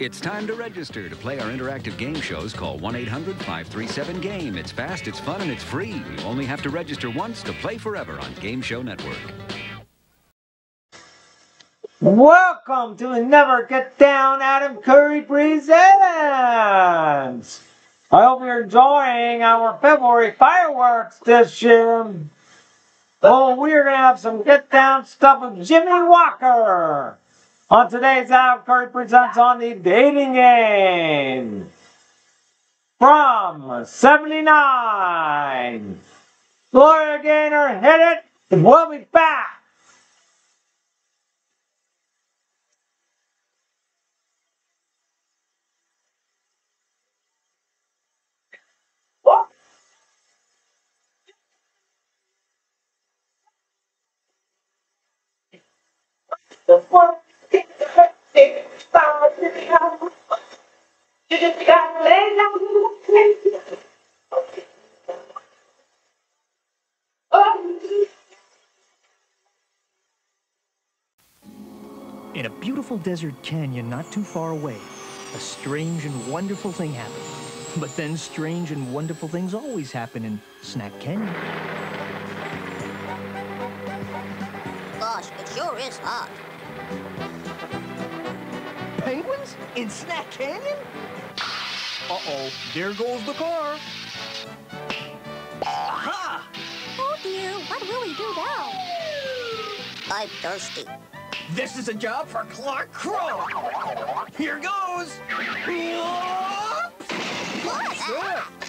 It's time to register to play our interactive game shows. Call 1-800-537-GAME. It's fast, it's fun, and it's free. You only have to register once to play forever on Game Show Network. Welcome to Never Get Down Adam Curry Presents! I hope you're enjoying our February fireworks this year. Oh, we're going to have some get down stuff with Jimmy Walker on today's Adam Curry Presents on the Dating Game. From 79, Gloria Gaynor, hit it, and we'll be back. In a beautiful desert canyon not too far away, a strange and wonderful thing happened. But then strange and wonderful things always happen in Snack Canyon. Gosh, it sure is hot. Penguins? In Snack Canyon? Uh-oh, there goes the car. Aha! Oh dear, what will we do now? I'm thirsty. This is a job for Clark Crow. Here goes. What?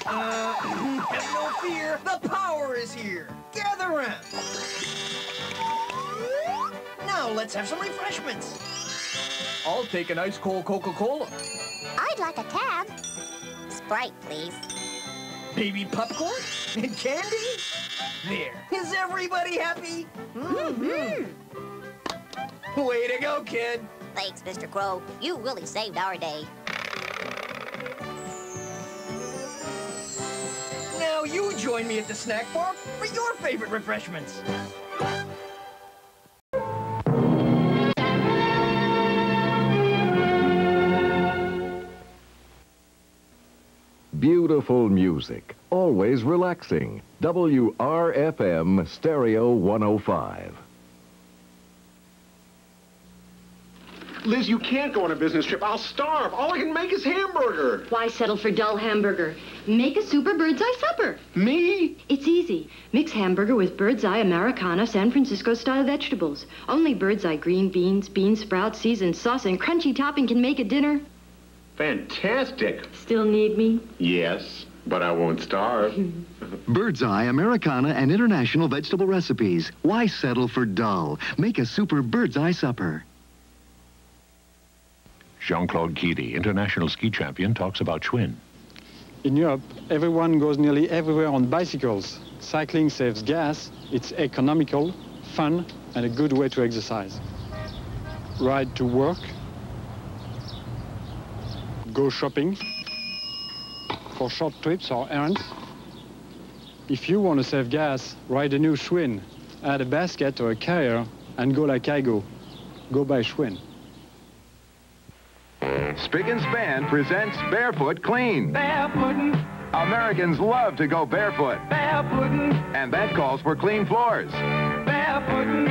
Have no fear. The power is here. Gather round. Now let's have some refreshments. I'll take an ice cold Coca-Cola. I'd like a tab. Sprite, please. Baby popcorn and candy. There. Is everybody happy? Mm-hmm. Way to go, kid. Thanks, Mr. Crow. You really saved our day. Now you join me at the snack bar for your favorite refreshments. Beautiful music, always relaxing. WRFM Stereo 105. Liz, you can't go on a business trip. I'll starve. All I can make is hamburger. Why settle for dull hamburger? Make a super bird's eye supper. Me? It's easy. Mix hamburger with bird's eye Americana San Francisco-style vegetables. Only bird's eye green beans, bean sprouts, seasoned sauce, and crunchy topping can make a dinner. Fantastic. Still need me? Yes, but I won't starve. Bird's Eye, Americana, and international vegetable recipes. Why settle for dull? Make a super bird's eye supper. Jean-Claude Guidi, international ski champion, talks about Schwinn. In Europe, everyone goes nearly everywhere on bicycles. Cycling saves gas, it's economical, fun, and a good way to exercise. Ride to work, go shopping, for short trips or errands. If you want to save gas, ride a new Schwinn. Add a basket or a carrier and go like I go. Go by Schwinn. Spick and Span presents Barefoot Clean. Barefootin'. Americans love to go barefoot. Barefootin'. And that calls for clean floors. Barefootin'.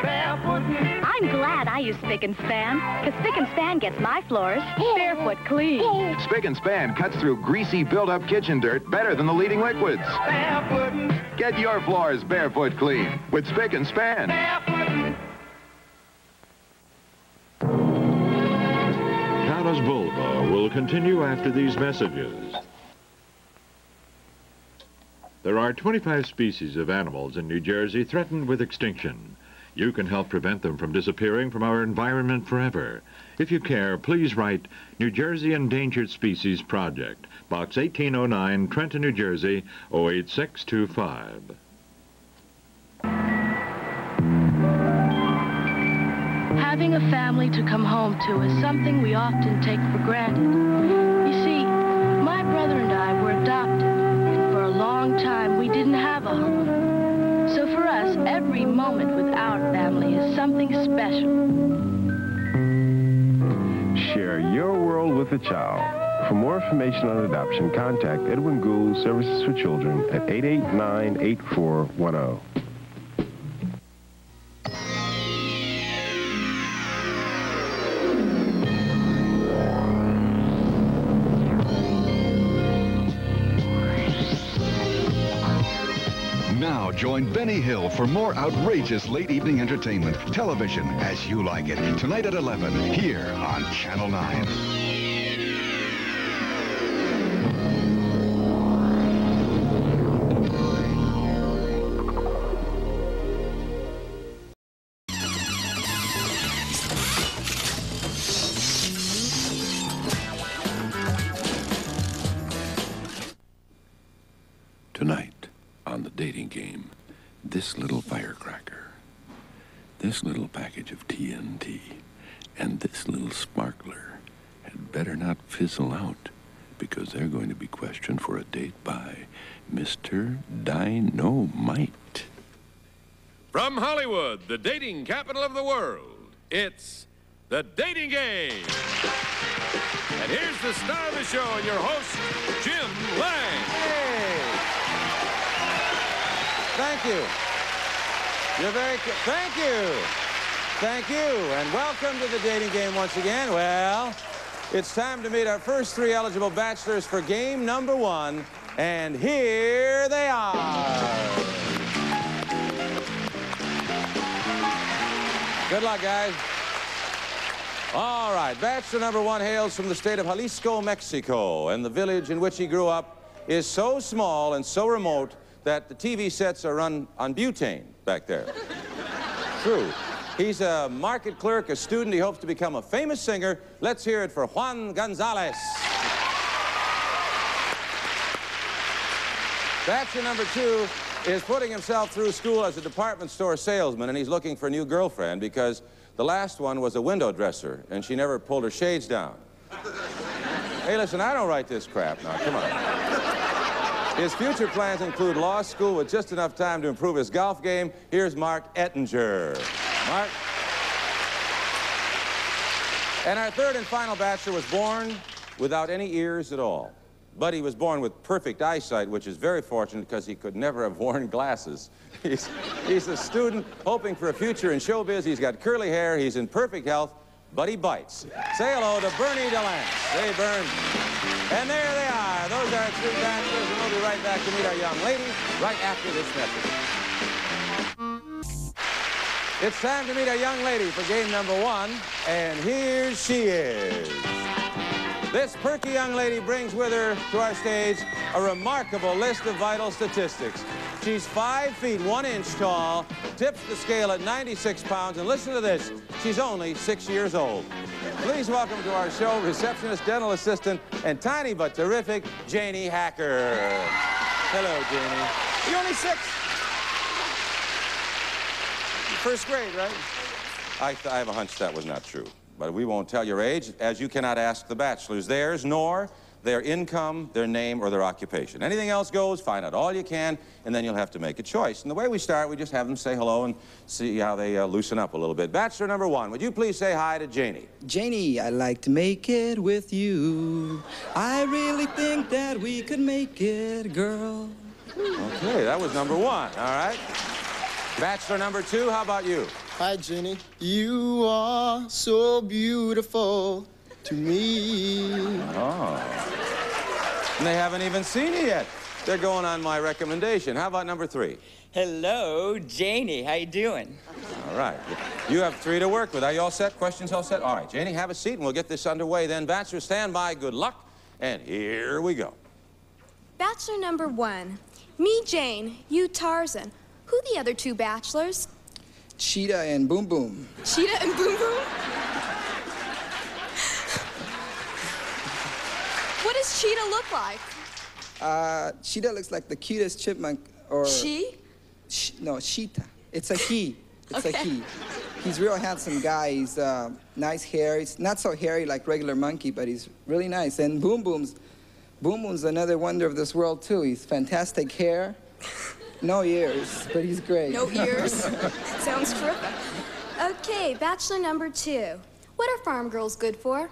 Barefootin'. I'm glad I use Spick and Span, because Spick and Span gets my floors barefoot clean. Spick and Span cuts through greasy, built-up kitchen dirt better than the leading liquids. Barefootin'. Get your floors barefoot clean with Spick and Span. Barefootin'. Caras Bulba will continue after these messages. There are 25 species of animals in New Jersey threatened with extinction. You can help prevent them from disappearing from our environment forever. If you care, please write New Jersey Endangered Species Project, Box 1809, Trenton, New Jersey, 08625. Having a family to come home to is something we often take for granted. You see, my brother and I were adopted, and for a long time we didn't have a home. So for us, every moment with our family is something special. the child. For more information on adoption, contact Edwin Gould Services for Children at 889-8410. Now join Benny Hill for more outrageous late evening entertainment. Television as you like it. Tonight at 11, here on Channel 9. Tonight, on The Dating Game, this little firecracker, this little package of TNT, and this little sparkler had better not fizzle out, because they're going to be questioned for a date by Mr. Dynamite. From Hollywood, the dating capital of the world, it's The Dating Game. And here's the star of the show and your host, Jim Lang. Hey! Thank you. You're very thank you. Thank you. And welcome to The Dating Game once again. Well, it's time to meet our first three eligible bachelors for game number 1. And here they are. Good luck, guys. All right, bachelor number 1 hails from the state of Jalisco, Mexico, and the village in which he grew up is so small and so remote that the TV sets are run on butane back there. True. He's a market clerk, a student. He hopes to become a famous singer. Let's hear it for Juan Gonzalez. Bachelor number 2 is putting himself through school as a department store salesman, and he's looking for a new girlfriend because the last one was a window dresser, and she never pulled her shades down. Hey, listen, I don't write this crap now. Come on. His future plans include law school with just enough time to improve his golf game. Here's Mark Ettinger. Mark. And our third and final bachelor was born without any ears at all. But he was born with perfect eyesight, which is very fortunate because he could never have worn glasses. He's a student hoping for a future in showbiz. He's got curly hair. He's in perfect health, but he bites. Say hello to Bernie DeLance. Hey, Bern. And there they are. Those are our three bachelors, and we'll be right back to meet our young lady right after this message. It's time to meet our young lady for game number 1, and here she is. This perky young lady brings with her to our stage a remarkable list of vital statistics. She's 5 feet 1 inch tall, tips the scale at 96 pounds, and listen to this, she's only 6 years old. Please welcome to our show receptionist, dental assistant, and tiny but terrific Janie Hacker. Hello, Janie. You're only 6. First grade, right? I have a hunch that was not true. But we won't tell your age, as you cannot ask the bachelors theirs, nor their income, their name, or their occupation. Anything else goes, find out all you can, and then you'll have to make a choice. And the way we start, we just have them say hello and see how they loosen up a little bit. Bachelor number 1, would you please say hi to Janie? Janie, I'd like to make it with you. I really think that we could make it, girl. Okay, that was number 1, all right. Bachelor number 2, how about you? Hi, Jenny. You are so beautiful to me. Oh. And they haven't even seen it yet. They're going on my recommendation. How about number 3? Hello, Janie. How you doing? All right. You have 3 to work with. Are you all set? Questions all set? All right, Janie, have a seat, and we'll get this underway then. Bachelor, stand by. Good luck. And here we go. Bachelor number 1. Me, Jane. You, Tarzan. Who the other 2 bachelors? Cheetah and Boom Boom. Cheetah and Boom Boom? What does Cheetah look like? Cheetah looks like the cutest chipmunk, or... No, Cheetah. It's a he. It's a he. He's a real handsome guy. He's nice hair. He's not so hairy like regular monkey, but he's really nice. And Boom Boom's another wonder of this world, too. He's fantastic hair. No ears, but he's great. No ears? Sounds terrific. Okay, bachelor number 2. What are farm girls good for?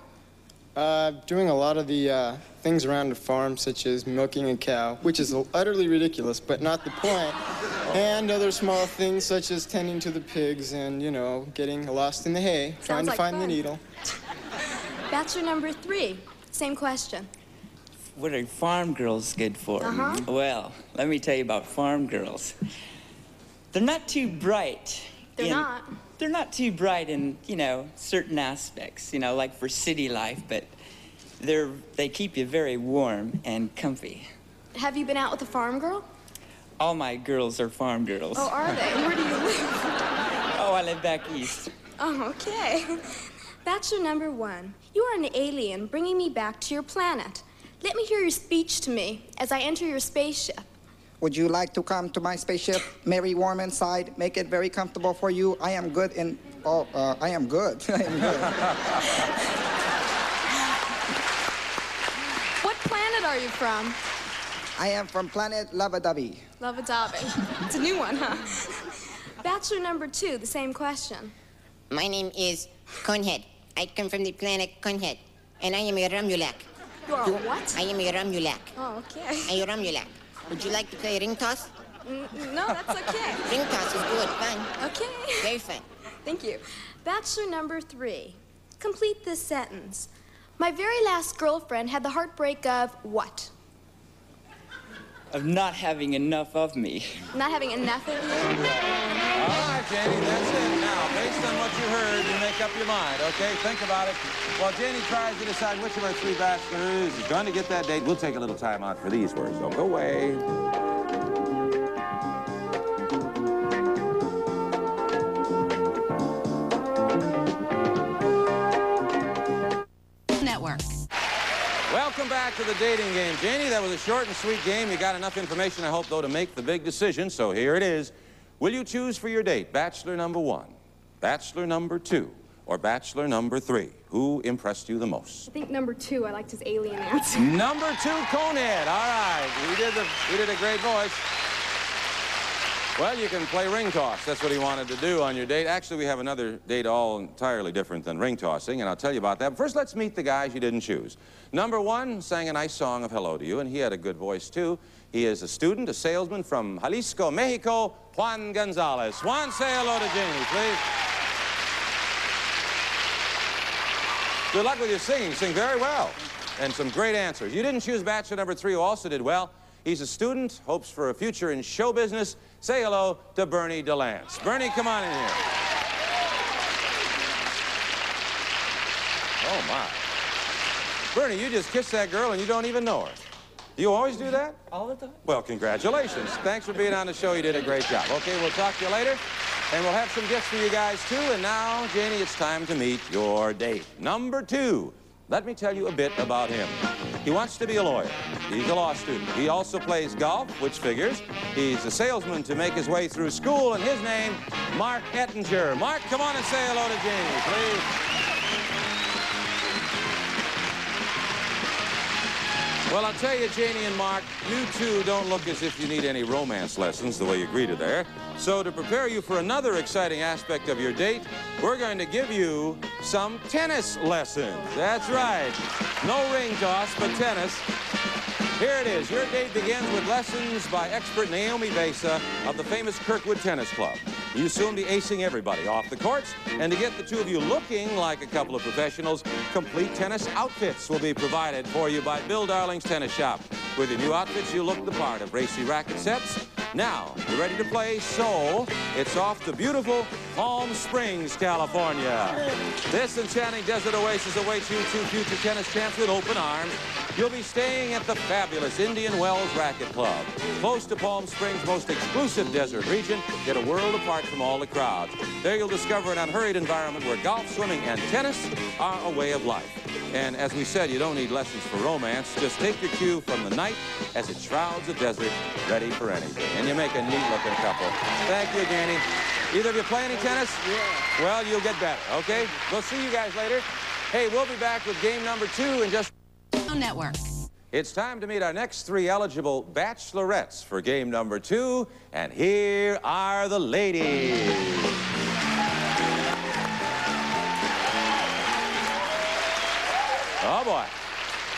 Doing a lot of the things around the farm, such as milking a cow, which is utterly ridiculous, but not the point. And other small things, such as tending to the pigs and, you know, getting lost in the hay, trying to find the needle. Bachelor number 3, same question. What are farm girls good for? Well, let me tell you about farm girls. They're not too bright. They're not? They're not too bright in, you know, certain aspects, you know, like for city life, but they keep you very warm and comfy. Have you been out with a farm girl? All my girls are farm girls. Oh, are they? Where do you live? Oh, I live back east. Oh, okay. Bachelor number 1, you are an alien bringing me back to your planet. Let me hear your speech to me as I enter your spaceship. Would you like to come to my spaceship? Very warm inside. Make it very comfortable for you. I am good in... Oh, I am good. I am good. What planet are you from? I am from planet Lavadabi. Lavadabi. It's a new one, huh? Bachelor number 2, the same question. My name is Conehead. I come from the planet Conehead, and I am a Romulak. You are what? I am a Romulak. Oh, okay. I am a Romulak. Would you like to play ring toss? No, that's okay. Ring toss is good, fun. Okay. Very fun. Thank you. Bachelor number 3. Complete this sentence. My very last girlfriend had the heartbreak of what? Of not having enough of me. Not having enough of you? All right, Janie, that's it. Now, based on what you heard, you make up your mind, okay? Think about it. While Janie tries to decide which of our 3 bachelors is going to get that date, we'll take a little time out for these words. Don't go away. Network. Welcome back to the dating game. Janie, that was a short and sweet game. You got enough information, I hope, though, to make the big decision. So here it is. Will you choose for your date bachelor number 1, bachelor number 2, or bachelor number 3? Who impressed you the most? I think number 2. I liked his alien answer. Number 2, Conehead. All right. He did a great voice. Well, you can play ring toss. That's what he wanted to do on your date. Actually, we have another date all entirely different than ring tossing, and I'll tell you about that. But first, let's meet the guys you didn't choose. Number 1 sang a nice song of hello to you, and he had a good voice, too. He is a student, a salesman from Jalisco, Mexico, Juan Gonzalez. Juan, say hello to Janie, please. Good luck with your singing. Sing very well. And some great answers. You didn't choose bachelor number 3, who also did well. He's a student, hopes for a future in show business. Say hello to Bernie DeLance. Bernie, come on in here. Oh, my. Bernie, you just kissed that girl and you don't even know her. You always do that? All the time. Well, congratulations. Thanks for being on the show. You did a great job. Okay, we'll talk to you later. And we'll have some gifts for you guys, too. And now, Janie, it's time to meet your date. Number 2. Let me tell you a bit about him. He wants to be a lawyer. He's a law student. He also plays golf, which figures. He's a salesman to make his way through school, and his name, Mark Ettinger. Mark, come on and say hello to Janie, please. Well, I'll tell you, Janie and Mark, you two don't look as if you need any romance lessons the way you greeted there. So to prepare you for another exciting aspect of your date, we're going to give you some tennis lessons. That's right. No ring toss, but tennis. Here it is. Your date begins with lessons by expert Naomi Besa of the famous Kirkwood Tennis Club. You soon be acing everybody off the courts, and to get the two of you looking like a couple of professionals, complete tennis outfits will be provided for you by Bill Darling's Tennis Shop. With your new outfits, you look the part of racy racket sets. Now, you ready to play? So, it's off to beautiful Palm Springs, California. This enchanting desert oasis awaits you two future tennis champs with open arms. You'll be staying at the fabulous Indian Wells Racket Club, close to Palm Springs' most exclusive desert region, yet a world apart from all the crowds. There you'll discover an unhurried environment where golf, swimming, and tennis are a way of life. And as we said, you don't need lessons for romance. Just take your cue from the night as it shrouds the desert, ready for anything. And you make a neat-looking couple. Thank you, Janie. Either of you play any tennis? Yeah. Well, you'll get better, okay? We'll see you guys later. Hey, we'll be back with game number 2 in just... Network. It's time to meet our next 3 eligible bachelorettes for game number 2. And here are the ladies. Oh, boy.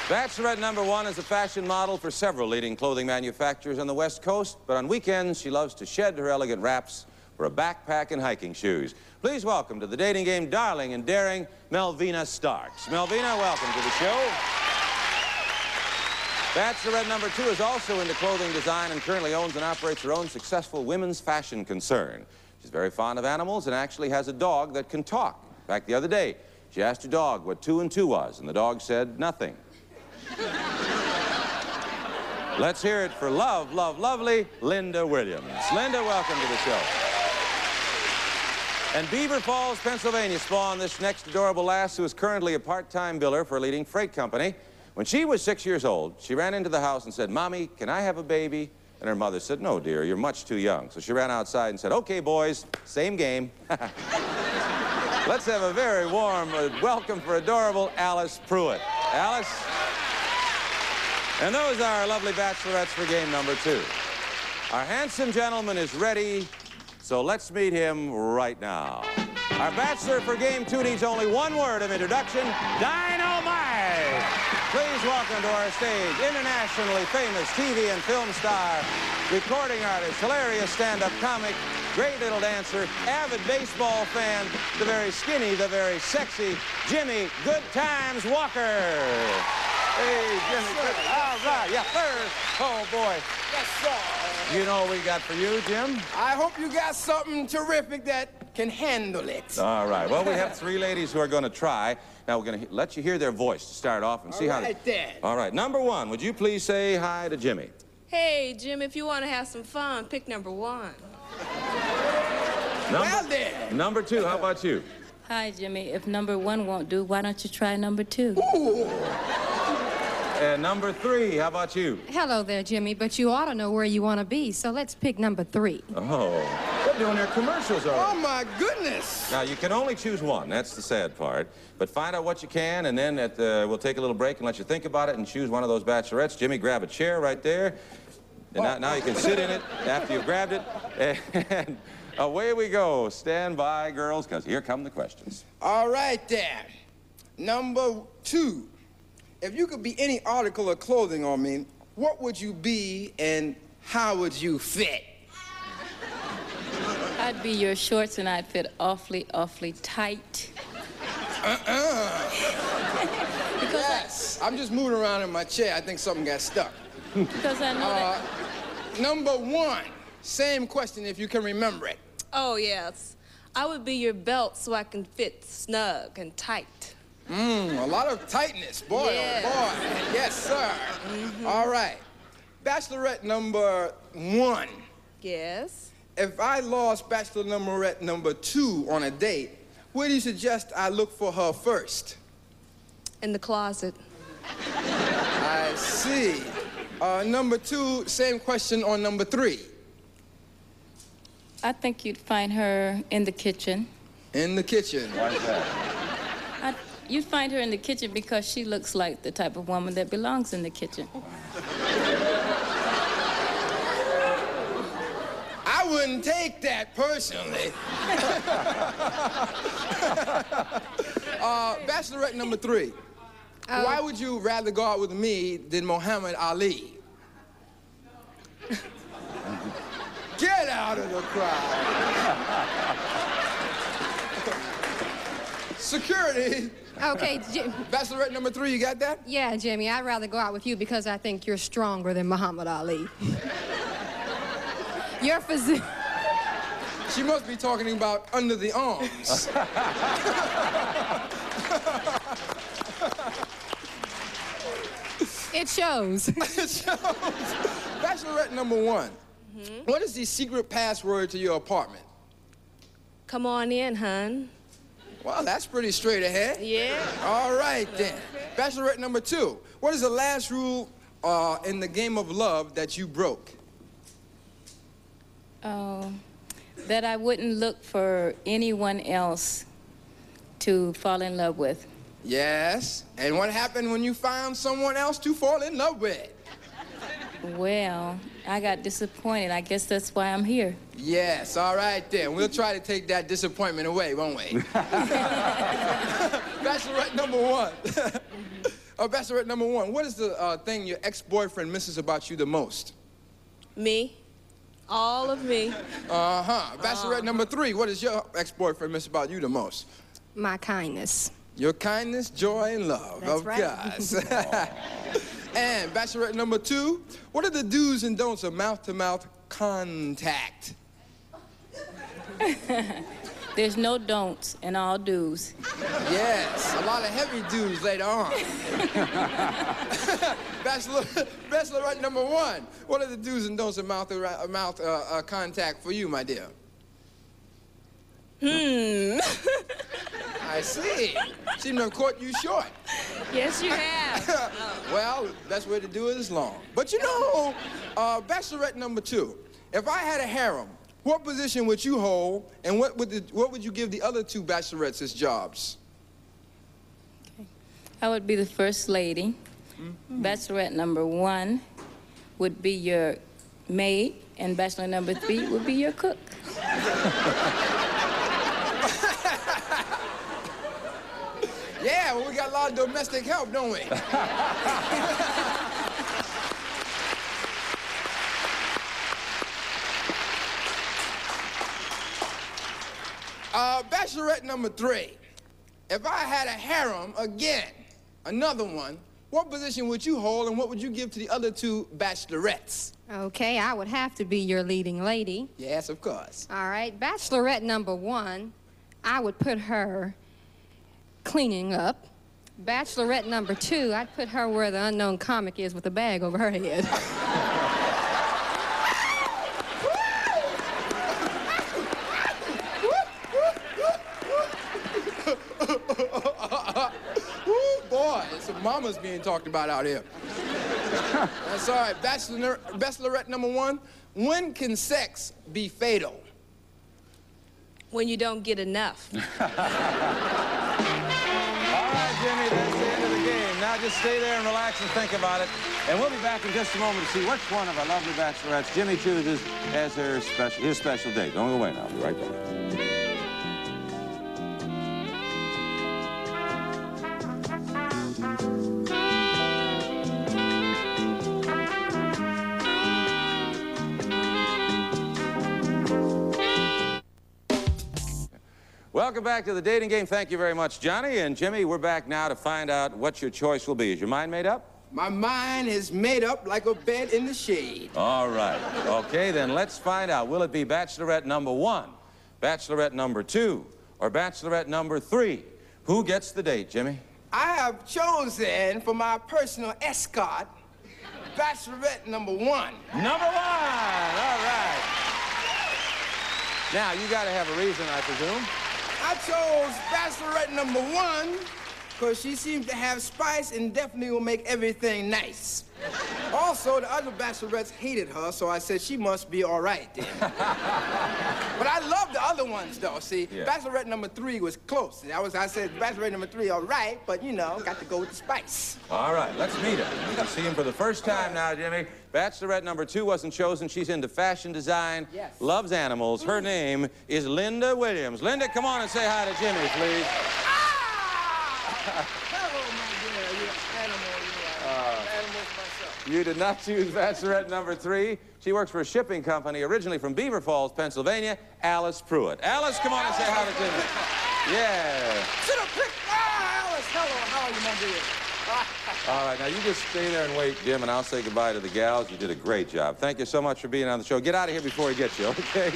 Bachelorette number 1 is a fashion model for several leading clothing manufacturers on the West Coast, but on weekends, she loves to shed her elegant wraps for a backpack and hiking shoes. Please welcome to the dating game, darling and daring, Melvina Starks. Melvina, welcome to the show. Bachelorette number 2 is also into clothing design and currently owns and operates her own successful women's fashion concern. She's very fond of animals and actually has a dog that can talk. In fact, the other day, she asked her dog what 2 and 2 was, and the dog said nothing. Let's hear it for lovely Linda Williams. Linda, welcome to the show. And Beaver Falls, Pennsylvania spawned this next adorable lass who is currently a part-time biller for a leading freight company. When she was 6 years old, she ran into the house and said, "Mommy, can I have a baby?" And her mother said, "No, dear, you're much too young." So she ran outside and said, "Okay, boys, same game." Let's have a very warm welcome for adorable Alice Pruitt. Alice. And those are our lovely bachelorettes for game number 2. Our handsome gentleman is ready, so let's meet him right now. Our bachelor for game 2 needs only one word of introduction: dynamite! Please welcome to our stage internationally famous TV and film star, recording artist, hilarious stand-up comic, great little dancer, avid baseball fan, the very skinny, the very sexy, Jimmy Good Times Walker. Hey, Jimmy. All right, yeah, third. Oh, boy. Yes, sir. You know what we got for you, Jim? I hope you got something terrific that can handle it. All right. Well, we have 3 ladies who are going to try. Now, we're going to let you hear their voice to start off and see how... All right, then. All right. Number 1, would you please say hi to Jimmy? Hey, Jim, if you want to have some fun, pick number 1. Well, then. Number 2, how about you? Hi, Jimmy. If number 1 won't do, why don't you try number 2? Ooh. And number 3, how about you? Hello there, Jimmy, but you ought to know where you want to be, so let's pick number 3. Oh, they're doing their commercials already. Oh, my goodness. Now, you can only choose one. That's the sad part. But find out what you can, and then we'll take a little break and let you think about it and choose one of those bachelorettes. Jimmy, grab a chair right there. And now you can sit in it after you've grabbed it. And away we go. Stand by, girls, because here come the questions. All right, then. Number 2. If you could be any article of clothing on me, what would you be and how would you fit? I'd be your shorts and I'd fit awfully, awfully tight. Yes, I'm just moving around in my chair. I think something got stuck. Because I know that... Number 1, same question if you can remember it. Oh, yes. I would be your belt so I can fit snug and tight. A lot of tightness, boy, yeah. Oh boy. Yes, sir. All right. Bachelorette number 1. Yes? If I lost bachelorette number 2 on a date, where do you suggest I look for her first? In the closet. I see. Number 2, same question on number 3. I think you'd find her in the kitchen. In the kitchen. Why is that? You'd find her in the kitchen because she looks like the type of woman that belongs in the kitchen. I wouldn't take that personally. Bachelorette number 3. Why would you rather go out with me than Muhammad Ali? Get out of the crowd. Security. Okay, Bachelorette number 3, you got that? Yeah, Jimmy, I'd rather go out with you because I think you're stronger than Muhammad Ali. Your physique. She must be talking about under the arms. It shows. It shows. Bachelorette number 1. What is the secret password to your apartment? Come on in, hon. Well, that's pretty straight ahead. Yeah. All right, then. Bachelorette number 2. What is the last rule in the game of love that you broke? Oh, that I wouldn't look for anyone else to fall in love with. Yes. And what happened when you found someone else to fall in love with? Well, I got disappointed. I guess that's why I'm here. Yes, all right then. We'll try to take that disappointment away, won't we? Bachelorette number 1. Bachelorette number 1, what is the thing your ex-boyfriend misses about you the most? Me. All of me. Uh-huh. Bachelorette number 3, what does your ex-boyfriend miss about you the most? My kindness. Your kindness, joy, and love. That's of right. course. And Bachelorette number 2, what are the do's and don'ts of mouth-to-mouth contact? There's no don'ts and all do's. Yes, a lot of heavy do's later on. Bachelorette number 1, what are the do's and don'ts of mouth contact for you, my dear? I see. Seem to have caught you short. Yes, you have. Well, best way to do it is long. But you know, Bachelorette number 2, if I had a harem, what position would you hold, and what would you give the other 2 bachelorettes as jobs? Okay. I would be the first lady. Bachelorette number 1 would be your maid, and bachelor number 3 would be your cook. Yeah, well, we got a lot of domestic help, don't we? Bachelorette number 3. If I had a harem again, another one, what position would you hold and what would you give to the other 2 bachelorettes? Okay, I would have to be your leading lady. Yes, of course. All right, Bachelorette number 1, I would put her cleaning up. Bachelorette number 2, I'd put her where the unknown comic is with a bag over her head. Boy, some mamas being talked about out here. That's all right. Bachelorette number 1, when can sex be fatal? When you don't get enough. All right, Jimmy, that's the end of the game. Now just stay there and relax and think about it. And we'll be back in just a moment to see which one of our lovely bachelorettes Jimmy chooses as his special date. Don't go away now. I'll be right back. Welcome back to the dating game. Thank you very much, Johnny. And Jimmy, we're back now to find out what your choice will be. Is your mind made up? My mind is made up like a bed in the shade. All right. Okay, then let's find out. Will it be Bachelorette number 1, Bachelorette number 2, or Bachelorette number 3? Who gets the date, Jimmy? I have chosen for my personal escort, Bachelorette number 1. Number 1! All right. Now, you got to have a reason, I presume. I chose Bachelorette number 1 because she seems to have spice and definitely will make everything nice. Also, the other bachelorettes hated her, so I said she must be all right then. But I love the other ones, though. See, Yeah. Bachelorette number 3 was close. I said Bachelorette number 3, all right, but, you know, got to go with the spice. All right, let's meet her. You can see him for the first time now, Jimmy. Bachelorette number 2 wasn't chosen. She's into fashion design, Yes. loves animals. Her name is Linda Williams. Linda, come on and say hi to Jimmy, please. Hello, my dear. You're an animal. Animals myself. You did not choose Bachelorette number 3. She works for a shipping company originally from Beaver Falls, Pennsylvania, Alice Pruitt. Alice, come on and say hi to Jimmy. Yeah. Sit up, quick. Alice, hello. How are you, my dear? All right, now you just stay there and wait, Jim, and I'll say goodbye to the gals. You did a great job. Thank you so much for being on the show. Get out of here before he gets you, okay?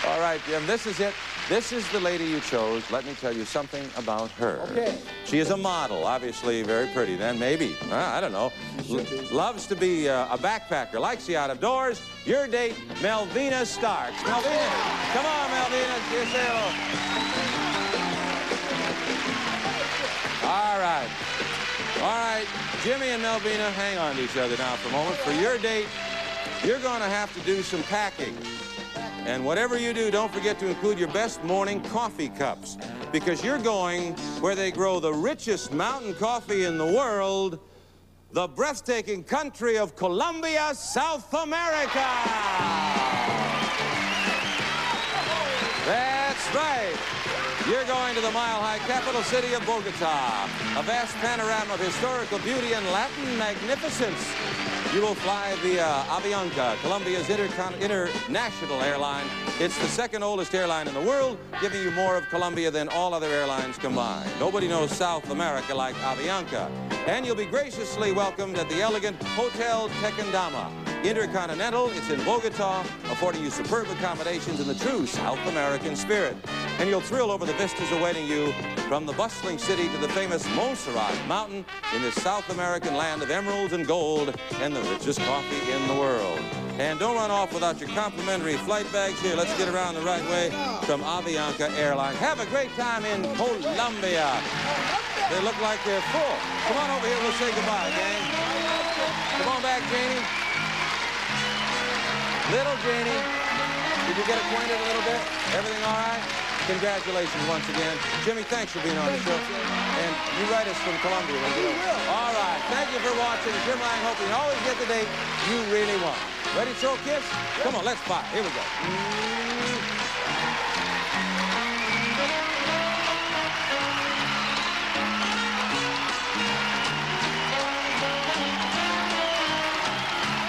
All right, Jim, this is it. This is the lady you chose. Let me tell you something about her. Okay. She is a model, obviously very pretty then, maybe. I don't know. Loves to be a backpacker, likes the out of doors. Your date, Melvina Starks. Melvina, come on, Melvina. Say hello. All right. All right, Jimmy and Melvina, hang on to each other now for a moment. For your date, you're going to have to do some packing. And whatever you do, don't forget to include your best morning coffee cups, because you're going where they grow the richest mountain coffee in the world, the breathtaking country of Colombia, South America. That's right. You're going to the mile-high capital city of Bogota, a vast panorama of historical beauty and Latin magnificence. You will fly via Avianca, Colombia's international airline. It's the second oldest airline in the world, giving you more of Colombia than all other airlines combined. Nobody knows South America like Avianca. And you'll be graciously welcomed at the elegant Hotel Tequendama. Intercontinental, it's in Bogota, affording you superb accommodations in the true South American spirit. And you'll thrill over the vistas awaiting you from the bustling city to the famous Montserrat Mountain in this South American land of emeralds and gold and the richest coffee in the world. And don't run off without your complimentary flight bags. Here, let's get around the right way from Avianca Airlines. Have a great time in Colombia. They look like they're full. Come on over here, we'll say goodbye, gang. Come on back, Janie. Little Janie, did you get acquainted a little bit? Everything all right? Congratulations once again. Jimmy, thanks for being on the show. And you write us from Colombia. All right. Thank you for watching. Jim Lang, hoping you always get the date you really want. Ready to throw a kiss? Come on, let's fire. Here we go.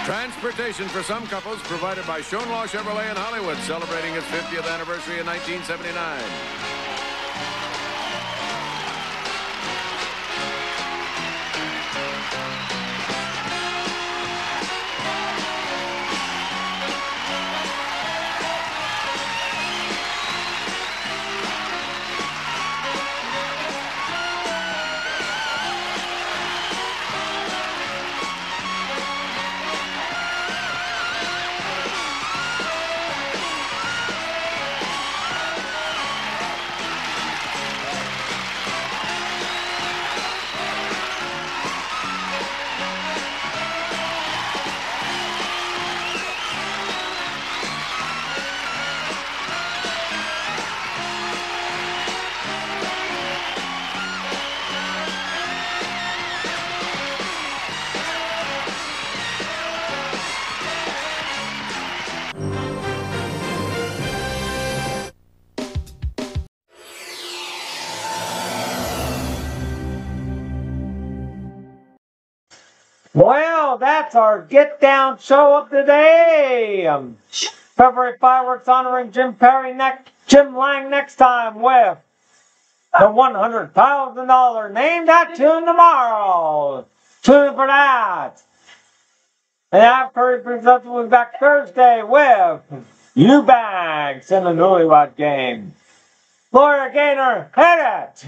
Transportation for some couples provided by Schoenlaw Chevrolet in Hollywood, celebrating its 50th anniversary in 1979. Well, that's our Get Down show of the day. February fireworks honoring Jim Lang next time with the $100,000 Name That Tune tomorrow. Tune in for that. And after he presents, we'll be back Thursday with Eubanks in the Newlywed Game. Gloria Gaynor, hit it!